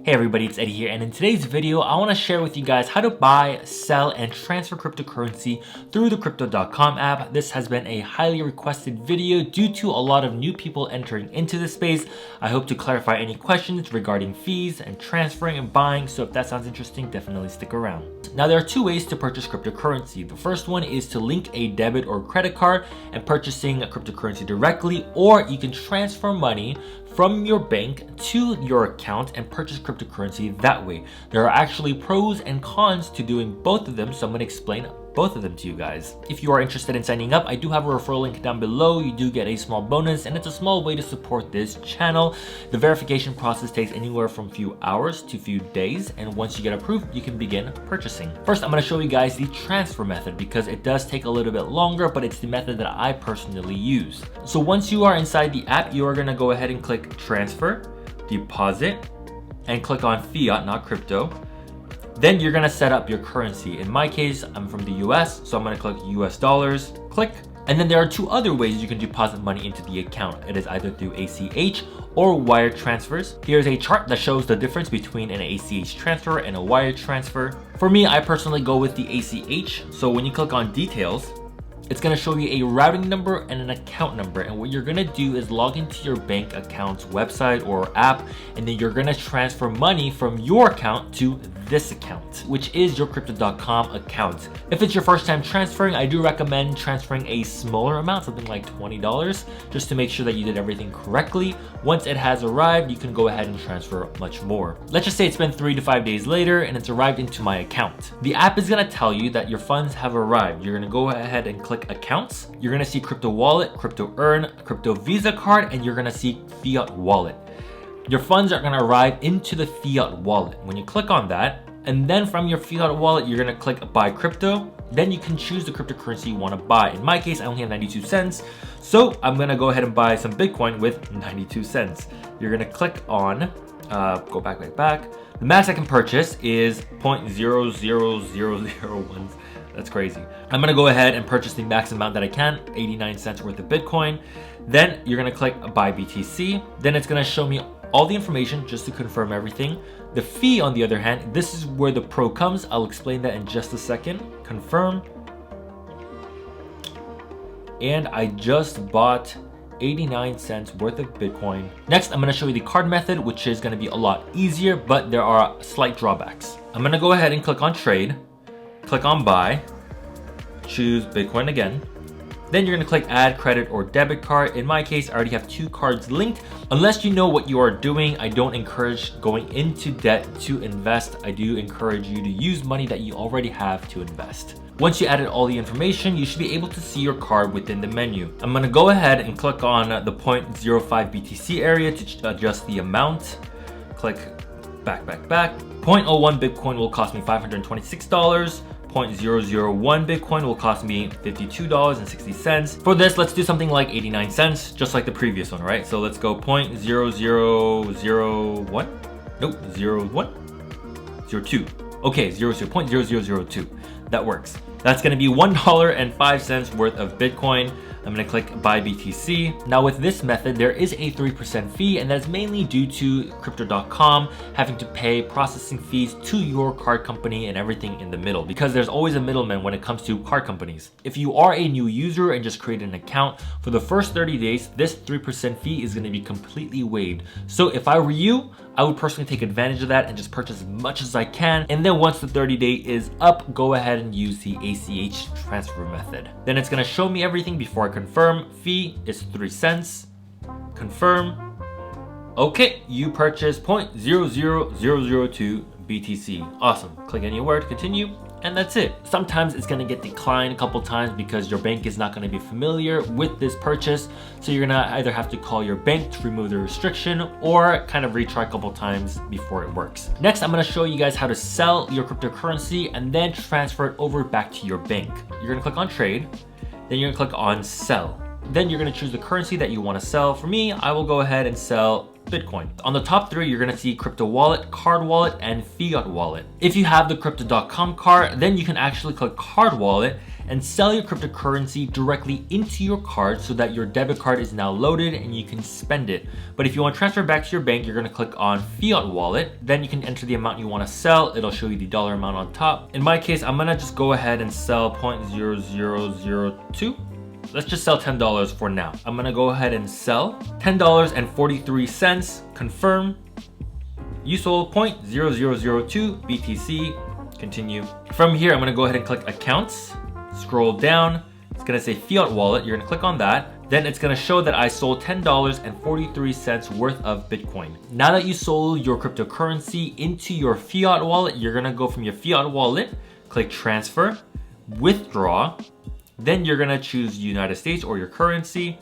Hey everybody, it's Eddie here, and in today's video, I want to share with you guys how to buy, sell, and transfer cryptocurrency through the Crypto.com app. This has been a highly requested video due to a lot of new people entering into this space. I hope to clarify any questions regarding fees and transferring and buying, so if that sounds interesting, definitely stick around. Now, there are two ways to purchase cryptocurrency. The first one is to link a debit or credit card and purchasing a cryptocurrency directly, or you can transfer money from your bank to your account and purchase cryptocurrency that way. There are actually pros and cons to doing both of them, so I'm going to explain both of them to you guys. If you are interested in signing up, I do have a referral link down below. You do get a small bonus, and it's a small way to support this channel. The verification process takes anywhere from a few hours to a few days, and once you get approved, you can begin purchasing. First, I'm going to show you guys the transfer method because it does take a little bit longer, but it's the method that I personally use. So once you are inside the app, you are going to go ahead and click transfer, deposit, and click on fiat, not crypto. Then you're gonna set up your currency. In my case, I'm from the US, so I'm gonna click US dollars, click. And then there are two other ways you can deposit money into the account. It is either through ACH or wire transfers. Here's a chart that shows the difference between an ACH transfer and a wire transfer. For me, I personally go with the ACH. So when you click on details, it's gonna show you a routing number and an account number. And what you're gonna do is log into your bank account's website or app, and then you're gonna transfer money from your account to this account, which is your Crypto.com account. If it's your first time transferring, I do recommend transferring a smaller amount, something like $20, just to make sure that you did everything correctly. Once it has arrived, you can go ahead and transfer much more. Let's just say it's been 3 to 5 days later and it's arrived into my account. The app is gonna tell you that your funds have arrived. You're gonna go ahead and click accounts. You're gonna see crypto wallet, crypto earn, crypto Visa card, and you're gonna see fiat wallet. Your funds are gonna arrive into the fiat wallet. When you click on that, and then from your fiat wallet, you're gonna click buy crypto. Then you can choose the cryptocurrency you wanna buy. In my case, I only have 92 cents. So I'm gonna go ahead and buy some Bitcoin with 92 cents. You're gonna click on, go back. The max I can purchase is 0.00001. That's crazy. I'm gonna go ahead and purchase the max amount that I can, 89 cents worth of Bitcoin. Then you're gonna click buy BTC. Then it's gonna show me all the information just to confirm everything. The fee, on the other hand, this is where the pro comes. I'll explain that in just a second. Confirm. And I just bought 89 cents worth of Bitcoin. Next, I'm gonna show you the card method, which is gonna be a lot easier, but there are slight drawbacks. I'm gonna go ahead and click on trade, click on buy, choose Bitcoin again. Then you're gonna click add credit or debit card. In my case, I already have 2 cards linked. Unless you know what you are doing, I don't encourage going into debt to invest. I do encourage you to use money that you already have to invest. Once you added all the information, you should be able to see your card within the menu. I'm gonna go ahead and click on the 0.05 BTC area to adjust the amount. Click back. 0.01 Bitcoin will cost me $526. 0.001 Bitcoin will cost me $52.60. For this, let's do something like 89 cents, just like the previous one, right? So let's go 0.0001. Nope, 02. Okay, 0.0002. That works. That's gonna be $1.05 worth of Bitcoin. I'm gonna click buy BTC. Now with this method, there is a 3% fee, and that's mainly due to Crypto.com having to pay processing fees to your card company and everything in the middle, because there's always a middleman when it comes to card companies. If you are a new user and just create an account, for the first 30 days, this 3% fee is gonna be completely waived. So if I were you, I would personally take advantage of that and just purchase as much as I can. And then once the 30-day is up, go ahead and use the ACH transfer method. Then it's gonna show me everything before I confirm. Fee is 3 cents. Confirm. Okay, you purchased 0.00002 BTC. Awesome. Click anywhere to continue. And that's it. Sometimes it's gonna get declined a couple times because your bank is not gonna be familiar with this purchase. So you're gonna either have to call your bank to remove the restriction or kind of retry a couple times before it works. Next, I'm gonna show you guys how to sell your cryptocurrency and then transfer it over back to your bank. You're gonna click on trade, then you're gonna click on sell. Then you're gonna choose the currency that you wanna sell. For me, I will go ahead and sell Bitcoin. On the top 3, you're gonna see crypto wallet, card wallet, and fiat wallet. If you have the Crypto.com card, then you can actually click card wallet and sell your cryptocurrency directly into your card so that your debit card is now loaded and you can spend it. But if you want to transfer back to your bank, you're going to click on Fiat Wallet. Then you can enter the amount you want to sell. It'll show you the dollar amount on top. In my case, I'm going to just go ahead and sell 0.0002. Let's just sell $10 for now. I'm going to go ahead and sell $10.43. Confirm. You sold 0.0002 BTC. Continue. From here, I'm going to go ahead and click accounts. Scroll down. It's going to say Fiat Wallet. You're going to click on that. Then it's going to show that I sold $10.43 worth of Bitcoin. Now that you sold your cryptocurrency into your Fiat Wallet, you're going to go from your Fiat Wallet, click transfer, withdraw. Then you're going to choose United States or your currency.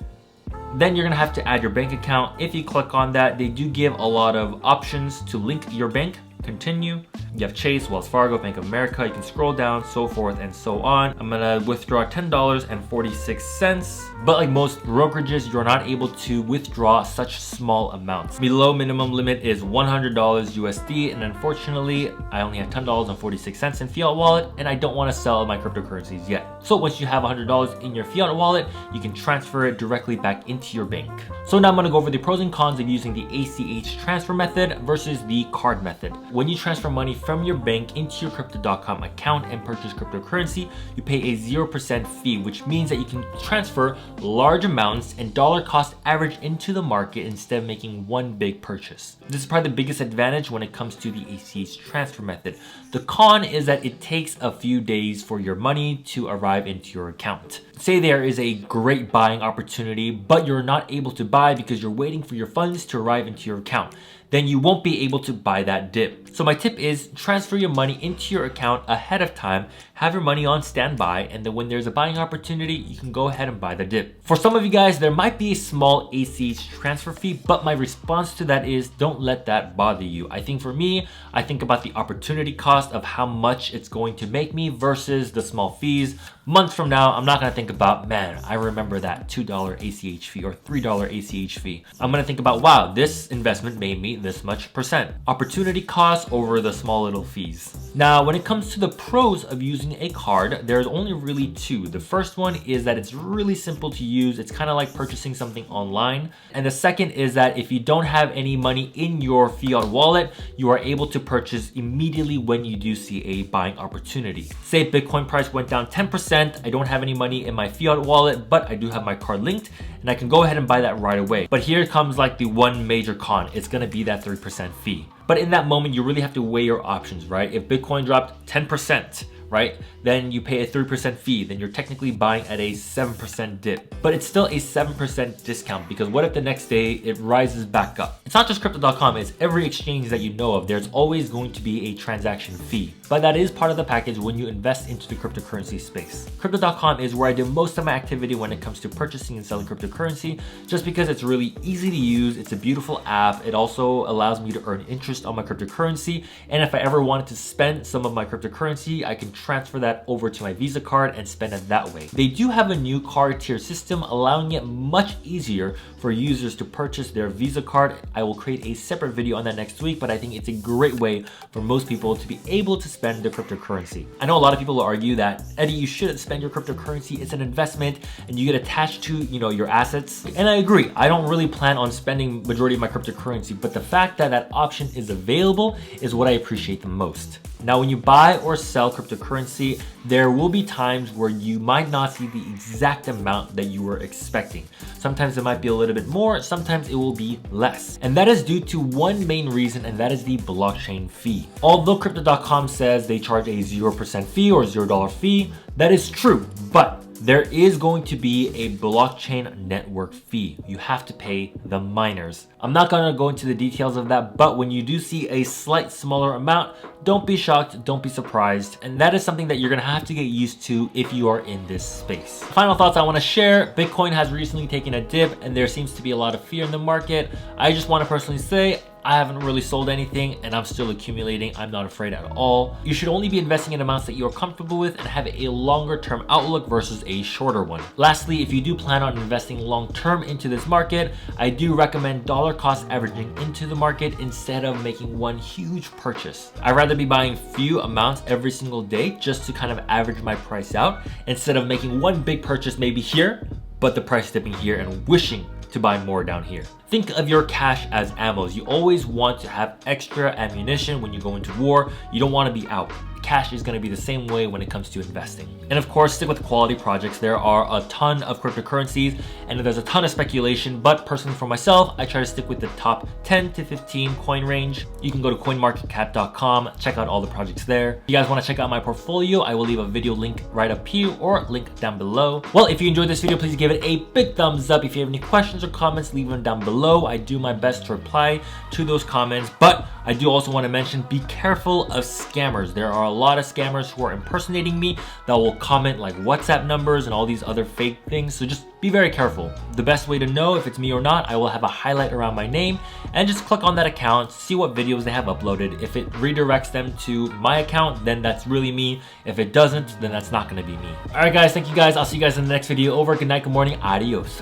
Then you're going to have to add your bank account. If you click on that, they do give a lot of options to link your bank. Continue. You have Chase, Wells Fargo, Bank of America. You can scroll down, so forth and so on. I'm gonna withdraw $10.46. But like most brokerages, you're not able to withdraw such small amounts. Below minimum limit is $100 USD, and unfortunately, I only have $10.46 in Fiat Wallet, and I don't want to sell my cryptocurrencies yet. So once you have $100 in your Fiat Wallet, you can transfer it directly back into your bank. So now I'm gonna go over the pros and cons of using the ACH transfer method versus the card method. When you transfer money from your bank into your Crypto.com account and purchase cryptocurrency, you pay a 0% fee, which means that you can transfer large amounts and dollar cost average into the market instead of making one big purchase. This is probably the biggest advantage when it comes to the ACH transfer method. The con is that it takes a few days for your money to arrive into your account. Say there is a great buying opportunity, but you're not able to buy because you're waiting for your funds to arrive into your account. Then you won't be able to buy that dip. So my tip is transfer your money into your account ahead of time, have your money on standby, and then when there's a buying opportunity, you can go ahead and buy the dip. For some of you guys, there might be a small ACH transfer fee, but my response to that is don't let that bother you. I think for me, I think about the opportunity cost of how much it's going to make me versus the small fees. Months from now, I'm not gonna think about, man, I remember that $2 ACH fee or $3 ACH fee. I'm gonna think about, wow, this investment made me this much percent. Opportunity cost over the small little fees. Now, when it comes to the pros of using a card, there's only really two. The first one is that it's really simple to use. It's kind of like purchasing something online. And the second is that if you don't have any money in your Fiat wallet, you are able to purchase immediately when you do see a buying opportunity. Say Bitcoin price went down 10%, I don't have any money in my Fiat wallet, but I do have my card linked, and I can go ahead and buy that right away. But here comes like the one major con. It's gonna be that 3% fee. But in that moment, you really have to weigh your options, right? If Bitcoin dropped 10%, right? Then you pay a 3% fee, then you're technically buying at a 7% dip. But it's still a 7% discount because what if the next day it rises back up? It's not just Crypto.com, it's every exchange that you know of. There's always going to be a transaction fee. But that is part of the package when you invest into the cryptocurrency space. Crypto.com is where I do most of my activity when it comes to purchasing and selling cryptocurrency, just because it's really easy to use, it's a beautiful app, it also allows me to earn interest on my cryptocurrency, and if I ever wanted to spend some of my cryptocurrency, I can transfer that over to my Visa card and spend it that way. They do have a new card tier system, allowing it much easier for users to purchase their Visa card. I will create a separate video on that next week, but I think it's a great way for most people to be able to spend their cryptocurrency. I know a lot of people argue that, Eddie, you shouldn't spend your cryptocurrency, it's an investment and you get attached to, your assets. And I agree, I don't really plan on spending majority of my cryptocurrency, but the fact that that option is available is what I appreciate the most. Now, when you buy or sell cryptocurrency, there will be times where you might not see the exact amount that you were expecting. Sometimes it might be a little bit more, sometimes it will be less. And that is due to one main reason, and that is the blockchain fee. Although Crypto.com says they charge a 0% fee or $0 fee, that is true, but there is going to be a blockchain network fee. You have to pay the miners. I'm not gonna go into the details of that, but when you do see a slight smaller amount, don't be shocked, don't be surprised. And that is something that you're gonna have to get used to if you are in this space. Final thoughts I wanna share, Bitcoin has recently taken a dip and there seems to be a lot of fear in the market. I just wanna personally say, I haven't really sold anything and I'm still accumulating. I'm not afraid at all. You should only be investing in amounts that you're comfortable with and have a longer term outlook versus a shorter one. Lastly, if you do plan on investing long term into this market, I do recommend dollar cost averaging into the market instead of making one huge purchase. I'd rather be buying few amounts every single day just to kind of average my price out instead of making one big purchase maybe here, but the price dipping here and wishing to buy more down here. Think of your cash as ammos. You always want to have extra ammunition when you go into war. You don't want to be out. Cash is going to be the same way when it comes to investing. And of course, stick with quality projects. There are a ton of cryptocurrencies and there's a ton of speculation, but personally for myself, I try to stick with the top 10 to 15 coin range. You can go to coinmarketcap.com, check out all the projects there. If you guys want to check out my portfolio, I will leave a video link right up here or link down below. Well, if you enjoyed this video, please give it a big thumbs up. If you have any questions or comments, leave them down below. I do my best to reply to those comments, but I do also want to mention, be careful of scammers. There are a lot of scammers who are impersonating me that will comment like WhatsApp numbers and all these other fake things. So just be very careful. The best way to know if it's me or not, I will have a highlight around my name and just click on that account, see what videos they have uploaded. If it redirects them to my account, then that's really me. If it doesn't, then that's not going to be me. All right, guys. Thank you guys. I'll see you guys in the next video. Over. Good night, good morning. Adios.